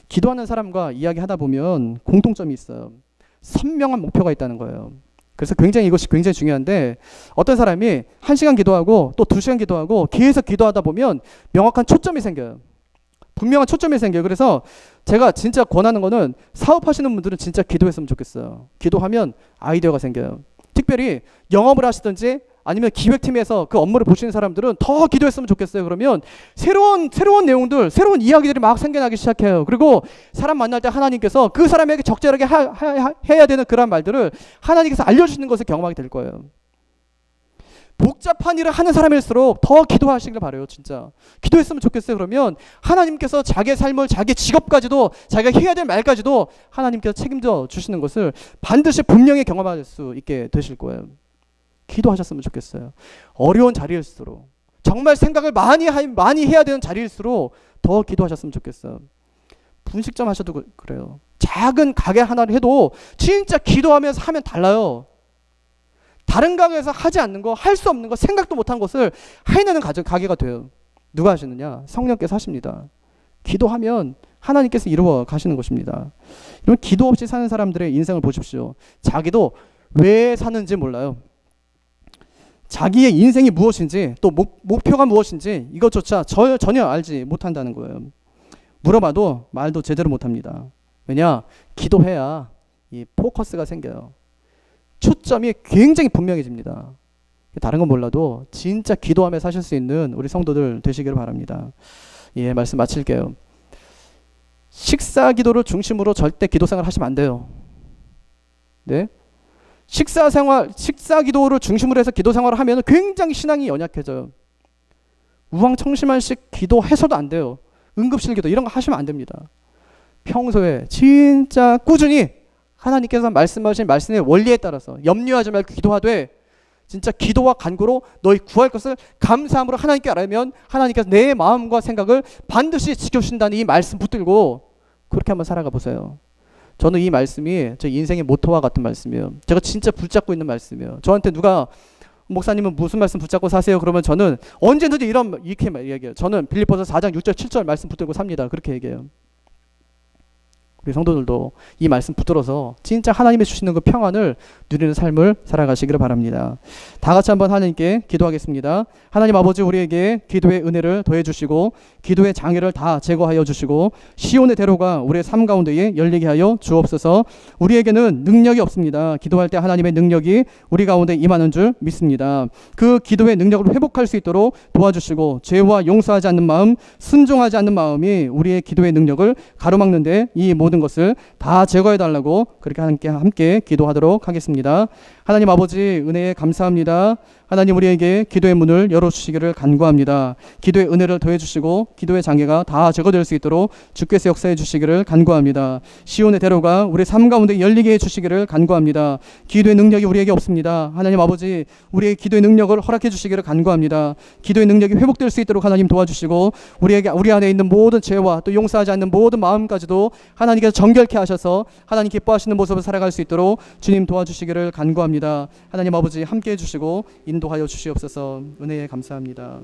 기도하는 사람과 이야기하다 보면 공통점이 있어요. 선명한 목표가 있다는 거예요. 그래서 이것이 굉장히 중요한데, 어떤 사람이 1시간 기도하고 또 2시간 기도하고 계속 기도하다 보면 명확한 초점이 생겨요. 분명한 초점이 생겨요. 그래서 제가 진짜 권하는 거는 사업하시는 분들은 진짜 기도했으면 좋겠어요. 기도하면 아이디어가 생겨요. 특별히 영업을 하시든지 아니면 기획팀에서 그 업무를 보시는 사람들은 더 기도했으면 좋겠어요. 그러면 새로운 내용들, 새로운 이야기들이 막 생겨나기 시작해요. 그리고 사람 만날 때 하나님께서 그 사람에게 적절하게 해야 되는 그런 말들을 하나님께서 알려주시는 것을 경험하게 될 거예요. 복잡한 일을 하는 사람일수록 더 기도하시길 바라요. 진짜 기도했으면 좋겠어요. 그러면 하나님께서 자기의 삶을, 자기 직업까지도, 자기가 해야 될 말까지도 하나님께서 책임져 주시는 것을 반드시 분명히 경험할 수 있게 되실 거예요. 기도하셨으면 좋겠어요. 어려운 자리일수록, 정말 생각을 많이 해야 되는 자리일수록 더 기도하셨으면 좋겠어요. 분식점 하셔도 그래요. 작은 가게 하나를 해도 진짜 기도하면서 하면 달라요. 다른 가게에서 하지 않는 거, 할 수 없는 거, 생각도 못한 것을 해내는 가게가 돼요. 누가 하시느냐? 성령께서 하십니다. 기도하면 하나님께서 이루어 가시는 것입니다. 이런 기도 없이 사는 사람들의 인생을 보십시오. 자기도 왜 사는지 몰라요. 자기의 인생이 무엇인지, 또 목표가 무엇인지 이것조차 전혀 알지 못한다는 거예요. 물어봐도 말도 제대로 못합니다. 왜냐? 기도해야 이 포커스가 생겨요. 초점이 굉장히 분명해집니다. 다른 건 몰라도 진짜 기도하며 사실 수 있는 우리 성도들 되시기를 바랍니다. 예, 말씀 마칠게요. 식사 기도를 중심으로 절대 기도 생활 하시면 안 돼요. 네? 식사 기도를 중심으로 해서 기도 생활을 하면 굉장히 신앙이 연약해져요. 우왕청심한식 기도해서도 안 돼요. 응급실 기도 이런 거 하시면 안 됩니다. 평소에 진짜 꾸준히 하나님께서 말씀하신 말씀의 원리에 따라서 염려하지 말고 기도하되, 진짜 기도와 간구로 너희 구할 것을 감사함으로 하나님께 알면 하나님께서 내 마음과 생각을 반드시 지켜주신다는 이 말씀 붙들고 그렇게 한번 살아가 보세요. 저는 이 말씀이 제 인생의 모토와 같은 말씀이에요. 제가 진짜 붙잡고 있는 말씀이에요. 저한테 누가 목사님은 무슨 말씀 붙잡고 사세요? 그러면 저는 언제든지 이렇게 얘기해요. 저는 빌립보서 4장 6절 7절 말씀 붙들고 삽니다. 그렇게 얘기해요. 우리 성도들도 이 말씀 붙들어서 진짜 하나님이 주시는 그 평안을 누리는 삶을 살아가시기를 바랍니다. 다 같이 한번 하나님께 기도하겠습니다. 하나님 아버지, 우리에게 기도의 은혜를 더해 주시고 기도의 장애를 다 제거하여 주시고 시온의 대로가 우리의 삶 가운데에 열리게 하여 주옵소서. 우리에게는 능력이 없습니다. 기도할 때 하나님의 능력이 우리 가운데 임하는 줄 믿습니다. 그 기도의 능력을 회복할 수 있도록 도와주시고 죄와 용서하지 않는 마음, 순종하지 않는 마음이 우리의 기도의 능력을 가로막는데 이 모든 것을 다 제거해 달라고 그렇게 함께 기도하도록 하겠습니다. 하나님 아버지, 은혜에 감사합니다. 하나님, 우리에게 기도의 문을 열어주시기를 간구합니다. 기도의 은혜를 더해주시고 기도의 장애가 다 제거될 수 있도록 주께서 역사해 주시기를 간구합니다. 시온의 대로가 우리 삶 가운데 열리게 해주시기를 간구합니다. 기도의 능력이 우리에게 없습니다. 하나님 아버지, 우리의 기도의 능력을 허락해 주시기를 간구합니다. 기도의 능력이 회복될 수 있도록 하나님 도와주시고 우리 안에 있는 모든 죄와 또 용서하지 않는 모든 마음까지도 하나님께서 정결케 하셔서 하나님 기뻐하시는 모습을 살아갈 수 있도록 주님 도와주시기를 간구합니다. 하나님 아버지, 함께해 주시고 인도하여 주시옵소서. 은혜에 감사합니다.